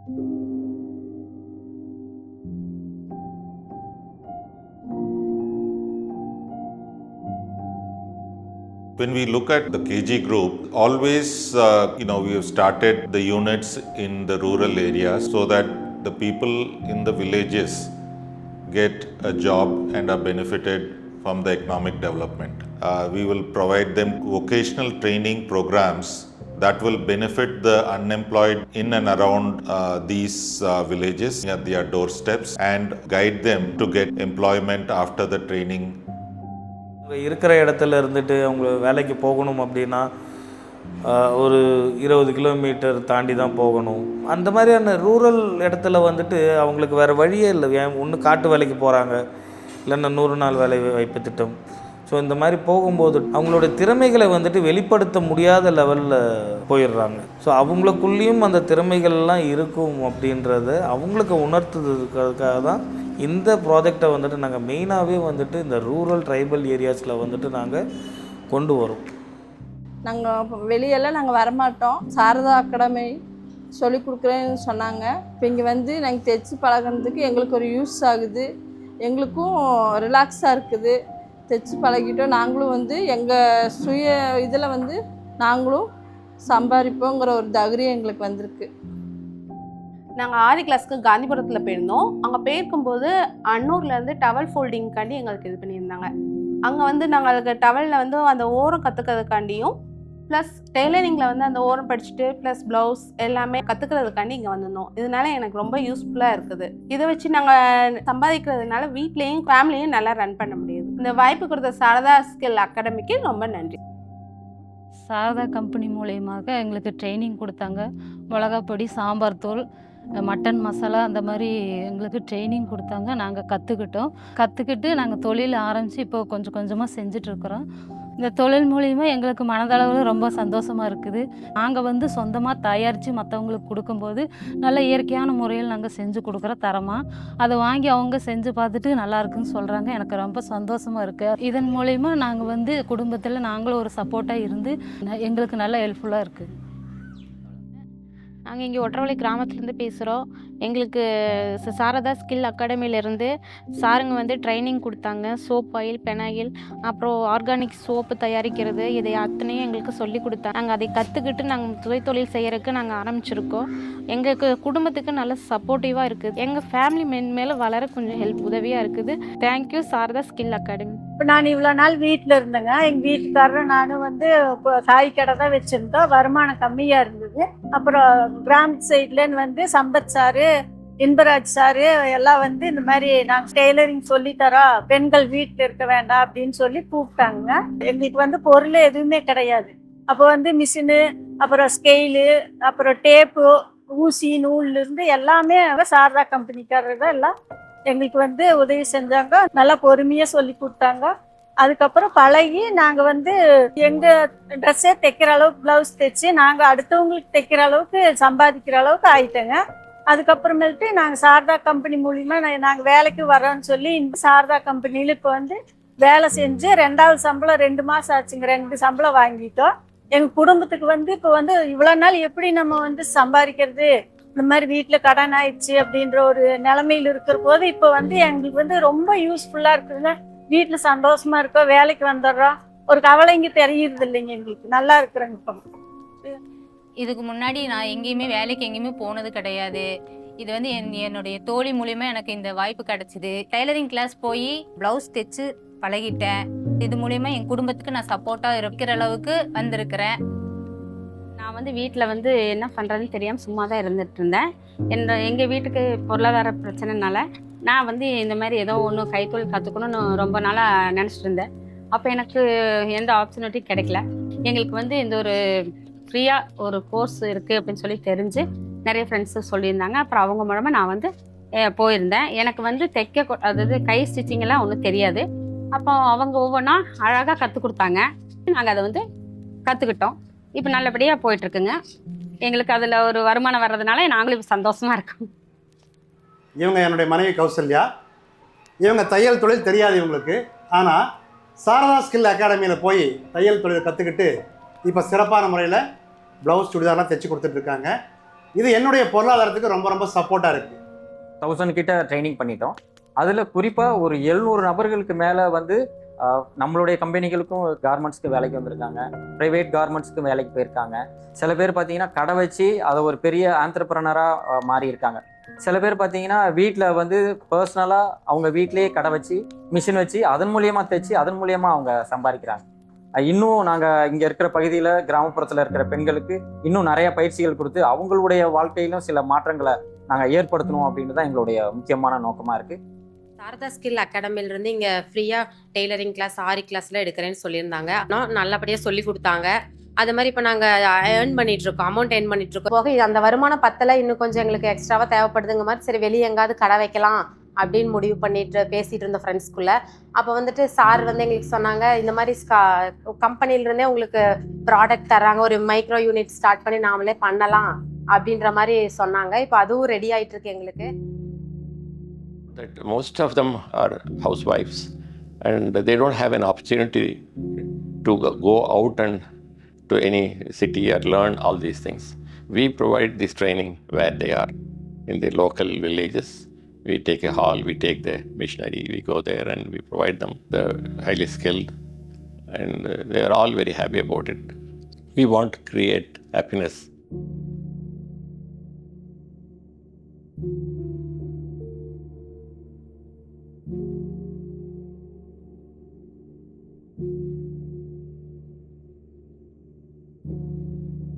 When we look at the KG group, always, we have started the units in the rural areas so that the people in the villages get a job and are benefited from the economic development. We will provide them vocational training programs that will benefit the unemployed in and around these villages at their doorsteps and guide them to get employment after the training. இருக்கிற இடத்துல இருந்துட்டு அவங்க வேலைக்கு போகணும் அப்படின்னா ஒரு 20 kilometre தாண்டி தான் போகணும். அந்த மாதிரியான ரூரல் இடத்துல வந்துட்டு அவங்களுக்கு வேறு வழியே இல்லை. ஒன்று காட்டு வேலைக்கு போகிறாங்க, இல்லைன்னா 100 நாள் வேலை வாய்ப்பு திட்டம். ஸோ இந்த மாதிரி போகும்போது அவங்களோட திறமைகளை வந்துட்டு வெளிப்படுத்த முடியாத லெவலில் போயிடுறாங்க. ஸோ அவங்களுக்குள்ளேயும் அந்த திறமைகள்லாம் இருக்கும் அப்படின்றத அவங்களுக்கு உணர்த்துறதுக்காக தான் இந்த ப்ராஜெக்டை வந்துட்டு நாங்கள் மெயினாகவே வந்துட்டு இந்த ரூரல் ட்ரைபல் ஏரியாஸில் வந்துட்டு நாங்கள் கொண்டு வரோம். நாங்கள் வெளியெல்லாம் நாங்கள் வரமாட்டோம். சாரதா அகாடமி சொல்லிக் கொடுக்குறேன்னு சொன்னாங்க. இப்போ இங்கே வந்து நாங்கள் தைச்சி பழகிறதுக்கு எங்களுக்கு ஒரு யூஸ் ஆகுது, எங்களுக்கும் ரிலாக்ஸாக இருக்குது. தைச்சி பழகிட்டோம், நாங்களும் வந்து எங்கள் சுய இதில் வந்து நாங்களும் சம்பாதிப்போங்கிற ஒரு தைரியம் எங்களுக்கு வந்திருக்கு. நாங்கள் ஆரி கிளாஸ்க்கு காந்திபுரத்தில் போயிருந்தோம். அங்கே போயிருக்கும்போது அன்னூர்லேருந்து டவல் ஃபோல்டிங்காண்டி எங்களுக்கு இது பண்ணியிருந்தாங்க. அங்கே வந்து நாங்கள் அதுக்கு டவலில் வந்து அந்த ஓரம் கற்றுக்கிறதுக்காண்டியும் ப்ளஸ் டெய்லரிங்கில் வந்து அந்த ஓரம் படிச்சுட்டு ப்ளஸ் ப்ளவுஸ் எல்லாமே கற்றுக்கிறதுக்காண்டி இங்கே வந்திருந்தோம். இதனால எனக்கு ரொம்ப யூஸ்ஃபுல்லாக இருக்குது. இதை வச்சு நாங்கள் சம்பாதிக்கிறதுனால வீட்லேயும் ஃபேமிலியும் நல்லா ரன் பண்ண முடியுது. இந்த வாய்ப்பு கொடுத்த சாரதா ஸ்கில் அகாடமிக்கு ரொம்ப நன்றி. சாரதா கம்பெனி மூலயமாக எங்களுக்கு ட்ரைனிங் கொடுத்தாங்க. மிளகாப்பொடி, சாம்பார் தூள், மட்டன் மசாலா அந்த மாதிரி எங்களுக்கு ட்ரைனிங் கொடுத்தாங்க. நாங்கள் கற்றுக்கிட்டு நாங்கள் தொழில் ஆரம்பித்து இப்போ கொஞ்சம் கொஞ்சமாக செஞ்சிட்ருக்குறோம். இந்த தொழில் மூலிமா எங்களுக்கு மனதளவில் ரொம்ப சந்தோஷமாக இருக்குது. நாங்கள் வந்து சொந்தமாக தயாரித்து மற்றவங்களுக்கு கொடுக்கும்போது நல்ல இயற்கையான முறையில் நாங்கள் செஞ்சு கொடுக்குறோம் தரமாக. அதை வாங்கி அவங்க செஞ்சு பார்த்துட்டு நல்லா இருக்குன்னு சொல்கிறாங்க. எனக்கு ரொம்ப சந்தோஷமாக இருக்குது. இதன் மூலிமா நாங்கள் வந்து குடும்பத்தில் நாங்களும் ஒரு சப்போர்ட்டாக இருந்து எங்களுக்கு நல்ல ஹெல்ப்ஃபுல்லாக இருக்குது. நாங்கள் இங்கே ஒற்றவழி கிராமத்துலேருந்து பேசுகிறோம். எங்களுக்கு சாரதா ஸ்கில் அகாடமியிலேருந்து சாருங்க வந்து ட்ரைனிங் கொடுத்தாங்க. சோப் ஆயில், பெனாயில், அப்புறம் ஆர்கானிக் சோப்பு தயாரிக்கிறது, இதை அத்தனையும் எங்களுக்கு சொல்லி கொடுத்தாங்க. நாங்கள் அதை கற்றுக்கிட்டு நாங்கள் சுயதொழில் செய்கிறதுக்கு நாங்கள் ஆரம்பிச்சிருக்கோம். எங்களுக்கு குடும்பத்துக்கு நல்ல சப்போர்ட்டிவாக இருக்குது. எங்கள் ஃபேமிலி மேலே வளர கொஞ்சம் உதவியாக இருக்குது. Thank you Sarada skill academy. இப்போ நான் இவ்வளோ நாள் வீட்டில் இருந்தேங்க. எங்கள் வீட்டுக்காரரும் நானும் வந்து காய் கடை தான் வச்சுருந்தோம். வருமானம் கம்மியாக இருந்தது. அப்புறம் கிராமத்து சைட்லேன்னு வந்து சம்பத் சாரு, இன்பராஜ் சாரு எல்லாம் வந்து இந்த மாதிரி நாங்கள் டெய்லரிங் சொல்லித்தரோம், பெண்கள் வீட்டில் இருக்க வேண்டாம் அப்படின்னு சொல்லி கூப்பிட்டாங்க. எங்களுக்கு வந்து பொருள் எதுவுமே கிடையாது. அப்போ வந்து மிஷினு, அப்புறம் ஸ்கெயிலு, அப்புறம் டேப்பு, ஊசி, நூல்லேருந்து எல்லாமே சாரதா கம்பெனிக்காரர் தான் எல்லாம் எங்களுக்கு வந்து உதவி செஞ்சாங்க. நல்லா பொறுமையாக சொல்லி கொடுத்தாங்க. அதுக்கப்புறம் பழகி நாங்கள் வந்து எங்கள் ட்ரெஸ்ஸே தைக்கிற அளவுக்கு ப்ளவுஸ் தைச்சி நாங்கள் அடுத்தவங்களுக்கு தைக்கிற அளவுக்கு சம்பாதிக்கிற அளவுக்கு ஆயிட்டேங்க. அதுக்கப்புறமேட்டு நாங்கள் சாரதா கம்பெனி மூலிமா நாங்கள் வேலைக்கு வரோன்னு சொல்லி இந்த சாரதா கம்பெனியில் இப்போ வந்து வேலை செஞ்சு 2வது சம்பளம் 2 மாதம் ஆச்சுங்க. 2 சம்பளம் வாங்கிட்டோம். எங்கள் குடும்பத்துக்கு வந்து இப்போ வந்து இவ்வளோ நாள் எப்படி நம்ம வந்து சம்பாதிக்கிறது, இந்த மாதிரி வீட்டில் கடன் ஆயிடுச்சு அப்படின்ற ஒரு நிலைமையில் இருக்கிற போது இப்போ வந்து எங்களுக்கு வந்து ரொம்ப யூஸ்ஃபுல்லாக இருக்குதுங்க. வீட்டில் சந்தோஷமா இருக்கோம், வேலைக்கு வந்துடுறோம், ஒரு கவலை இங்கே தெரியுறது இல்லைங்க. எங்களுக்கு நல்லா இருக்கிறேங்க. இப்போ இதுக்கு முன்னாடி நான் எங்கேயுமே வேலைக்கு எங்கேயுமே போனது கிடையாது. இது வந்து என்னுடைய தோழி மூலியமா எனக்கு இந்த வாய்ப்பு கிடைச்சிது. டைலரிங் கிளாஸ் போய் ப்ளவுஸ் தைச்சு பழகிட்டேன். இது மூலியமா என் குடும்பத்துக்கு நான் சப்போர்ட்டாக இருக்கிற அளவுக்கு வந்திருக்கிறேன். நான் வந்து வீட்டில் வந்து என்ன பண்ணுறதுன்னு தெரியாமல் சும்மா தான் இருந்துட்டு இருந்தேன். எங்கள் வீட்டுக்கு பொருளாதார பிரச்சனைனால நான் வந்து இந்த மாதிரி ஏதோ ஒன்று கைத்தொழில் கற்றுக்கணும்னு ரொம்ப நாளாக நினச்சிட்டு இருந்தேன். அப்போ எனக்கு எந்த ஆப்பர்ச்சுனிட்டி கிடைக்கல. எங்களுக்கு வந்து இந்த ஒரு ஃப்ரீயாக ஒரு கோர்ஸ் இருக்குது அப்படின்னு சொல்லி தெரிஞ்சு நிறைய ஃப்ரெண்ட்ஸு சொல்லியிருந்தாங்க. அப்புறம் அவங்க மூலமாக நான் வந்து போயிருந்தேன். எனக்கு வந்து அதாவது கை ஸ்டிச்சிங்கெல்லாம் ஒன்றும் தெரியாது. அப்போ அவங்க ஒவ்வொன்றா அழகாக கற்றுக் கொடுத்தாங்க. நாங்கள் அதை வந்து கற்றுக்கிட்டோம். இப்போ நல்லபடியாக போயிட்டுருக்குங்க. எங்களுக்கு அதில் ஒரு வருமானம் வர்றதுனால நாங்களும் இப்போ சந்தோஷமாக இருக்கோம். இவங்க என்னுடைய மனைவி கௌசல்யா. இவங்க தையல் தொழில் தெரியாது இவங்களுக்கு. ஆனால் சாரதா ஸ்கில் அகாடமியில் போய் தையல் தொழிலை கற்றுக்கிட்டு இப்போ சிறப்பான முறையில் ப்ளவுஸ், சுடிதார்லாம் தைச்சி கொடுத்துட்ருக்காங்க. இது என்னுடைய பொருளாதாரத்துக்கு ரொம்ப ரொம்ப சப்போர்ட்டாக இருக்குது. 1000 கிட்ட ட்ரைனிங் பண்ணிட்டோம். அதில் குறிப்பாக ஒரு 700 நபர்களுக்கு மேலே வந்து நம்மளுடைய கம்பெனிகளுக்கும் கார்மெண்ட்ஸ்க்கு வேலைக்கு வந்திருக்காங்க, ப்ரைவேட் கார்மெண்ட்ஸ்க்கு வேலைக்கு போயிருக்காங்க. சில பேர் பார்த்தீங்கன்னா கடை வச்சு அதை ஒரு பெரிய ஆண்டர்பிரனராக மாறி இருக்காங்க. சில பேர் பார்த்தீங்கன்னா வீட்டில் வந்து பர்சனலாக அவங்க வீட்டிலேயே கடை வச்சு மிஷின் வச்சு அதன் மூலியமாக தைச்சி அதன் மூலியமாக அவங்க சம்பாதிக்கிறாங்க. இன்னும் நாங்கள் இங்கே இருக்கிற பகுதியில் கிராமப்புறத்தில் இருக்கிற பெண்களுக்கு இன்னும் நிறைய பயிற்சிகள் கொடுத்து அவங்களுடைய வாழ்க்கையிலும் சில மாற்றங்களை நாங்கள் ஏற்படுத்தணும் அப்படின்னு தான் எங்களுடைய முக்கியமான நோக்கமாக இருக்குது. சாரதா ஸ்கில் அகாடமிலிருந்து இங்கே ஃப்ரீயாக டெய்லரிங் கிளாஸ், ஆரி கிளாஸ்லாம் எடுக்கிறேன்னு சொல்லியிருந்தாங்க. ஆனால் நல்லபடியாக சொல்லி கொடுத்தாங்க. அது மாதிரி இப்போ நாங்கள் ஏர்ன் பண்ணிகிட்ருக்கோம், அமௌண்ட் ஏர்ன் பண்ணிகிட்ருக்கோம். போக அந்த வருமானம் பத்தலை, இன்னும் கொஞ்சம் எங்களுக்கு எக்ஸ்ட்ராவாக தேவைப்படுதுங்க மாதிரி சரி வெளியே எங்காவது கடை வைக்கலாம் அப்படின்னு முடிவு பண்ணிட்டு பேசிகிட்டு இருந்தோம் ஃப்ரெண்ட்ஸ்குள்ளே. அப்போ வந்துட்டு சார் வந்து எங்களுக்கு சொன்னாங்க, இந்த மாதிரி கம்பெனிலேருந்தே உங்களுக்கு ப்ராடக்ட் தர்றாங்க, ஒரு மைக்ரோ யூனிட் ஸ்டார்ட் பண்ணி நாமளே பண்ணலாம் அப்படின்ற மாதிரி சொன்னாங்க. இப்போ அதுவும் ரெடி ஆகிட்டு இருக்கு எங்களுக்கு. That most of them are housewives and they don't have an opportunity to go out and to any city or learn all these things. We provide this training where they are in the local villages. We take a hall, we take the machinery, we go there and we provide them the highly skilled, and they are all very happy about it. We want to create happiness.